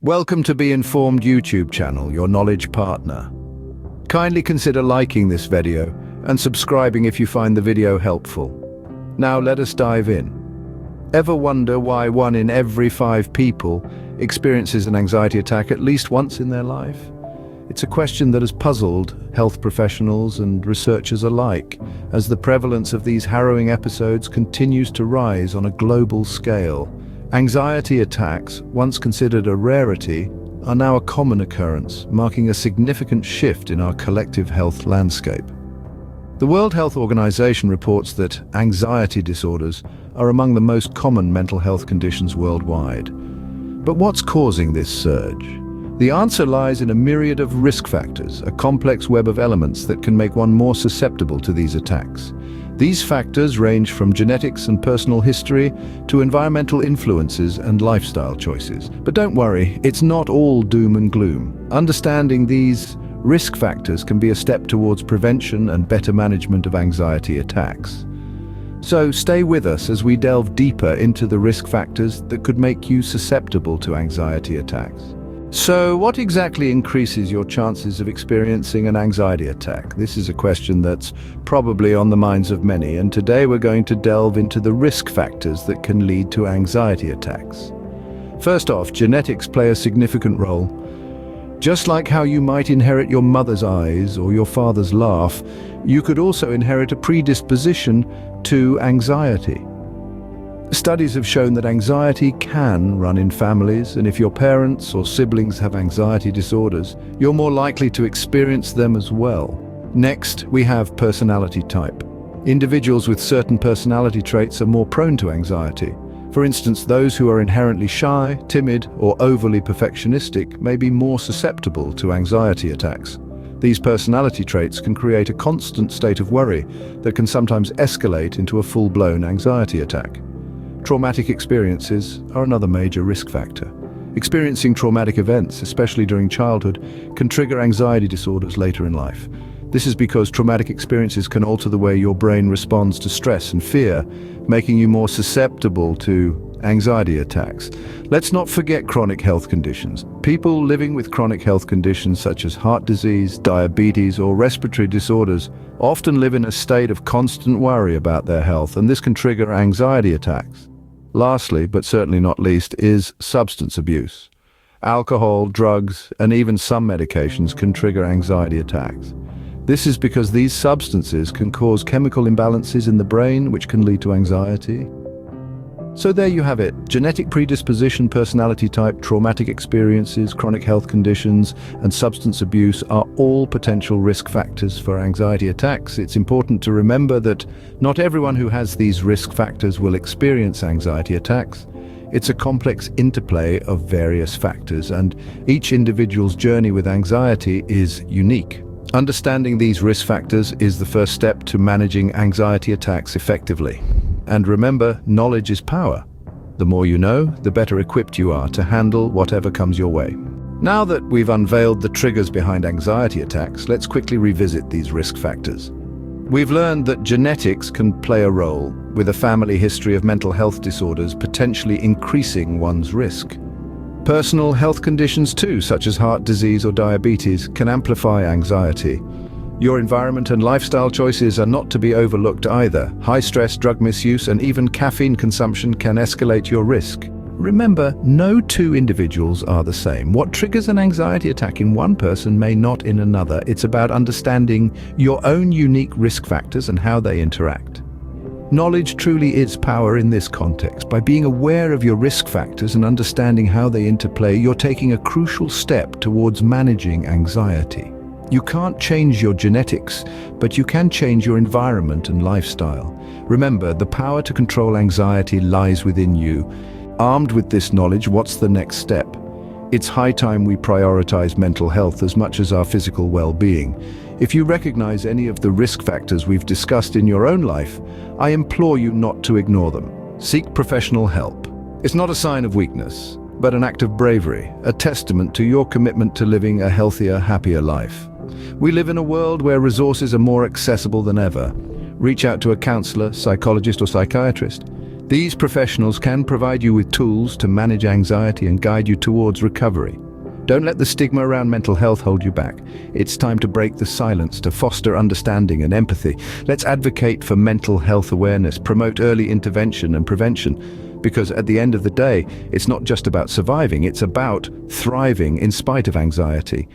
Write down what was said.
Welcome to Be Informed YouTube channel, your knowledge partner. Kindly consider liking this video and subscribing if you find the video helpful. Now let us dive in. Ever wonder why 1 in every 5 people experiences an anxiety attack at least once in their life? It's a question that has puzzled health professionals and researchers alike, as the prevalence of these harrowing episodes continues to rise on a global scale. Anxiety attacks, once considered a rarity, are now a common occurrence, marking a significant shift in our collective health landscape. The World Health Organization reports that anxiety disorders are among the most common mental health conditions worldwide. But what's causing this surge? The answer lies in a myriad of risk factors, a complex web of elements that can make one more susceptible to these attacks. These factors range from genetics and personal history to environmental influences and lifestyle choices. But don't worry, it's not all doom and gloom. Understanding these risk factors can be a step towards prevention and better management of anxiety attacks. So stay with us as we delve deeper into the risk factors that could make you susceptible to anxiety attacks. So what exactly increases your chances of experiencing an anxiety attack? This is a question that's probably on the minds of many, and today we're going to delve into the risk factors that can lead to anxiety attacks. First off, genetics play a significant role. Just like how you might inherit your mother's eyes or your father's laugh, you could also inherit a predisposition to anxiety. Studies have shown that anxiety can run in families, and if your parents or siblings have anxiety disorders, you're more likely to experience them as well. Next, we have personality type. Individuals with certain personality traits are more prone to anxiety. For instance, those who are inherently shy, timid, or overly perfectionistic may be more susceptible to anxiety attacks. These personality traits can create a constant state of worry that can sometimes escalate into a full-blown anxiety attack. Traumatic experiences are another major risk factor. Experiencing traumatic events, especially during childhood, can trigger anxiety disorders later in life. This is because traumatic experiences can alter the way your brain responds to stress and fear, making you more susceptible to anxiety attacks. Let's not forget chronic health conditions. People living with chronic health conditions such as heart disease, diabetes, or respiratory disorders often live in a state of constant worry about their health, and this can trigger anxiety attacks. Lastly, but certainly not least, is substance abuse. Alcohol, drugs, and even some medications can trigger anxiety attacks. This is because these substances can cause chemical imbalances in the brain, which can lead to anxiety. So there you have it. Genetic predisposition, personality type, traumatic experiences, chronic health conditions, and substance abuse are all potential risk factors for anxiety attacks. It's important to remember that not everyone who has these risk factors will experience anxiety attacks. It's a complex interplay of various factors, and each individual's journey with anxiety is unique. Understanding these risk factors is the first step to managing anxiety attacks effectively. And remember, knowledge is power. The more you know, the better equipped you are to handle whatever comes your way. Now that we've unveiled the triggers behind anxiety attacks, let's quickly revisit these risk factors. We've learned that genetics can play a role, with a family history of mental health disorders potentially increasing one's risk. Personal health conditions too, such as heart disease or diabetes, can amplify anxiety. Your environment and lifestyle choices are not to be overlooked either. High stress, drug misuse, and even caffeine consumption can escalate your risk. Remember, no two individuals are the same. What triggers an anxiety attack in one person may not in another. It's about understanding your own unique risk factors and how they interact. Knowledge truly is power in this context. By being aware of your risk factors and understanding how they interplay, you're taking a crucial step towards managing anxiety. You can't change your genetics, but you can change your environment and lifestyle. Remember, the power to control anxiety lies within you. Armed with this knowledge, what's the next step? It's high time we prioritize mental health as much as our physical well-being. If you recognize any of the risk factors we've discussed in your own life, I implore you not to ignore them. Seek professional help. It's not a sign of weakness, but an act of bravery, a testament to your commitment to living a healthier, happier life. We live in a world where resources are more accessible than ever. Reach out to a counselor, psychologist, or psychiatrist. These professionals can provide you with tools to manage anxiety and guide you towards recovery. Don't let the stigma around mental health hold you back. It's time to break the silence, to foster understanding and empathy. Let's advocate for mental health awareness, promote early intervention and prevention, because at the end of the day, it's not just about surviving, it's about thriving in spite of anxiety.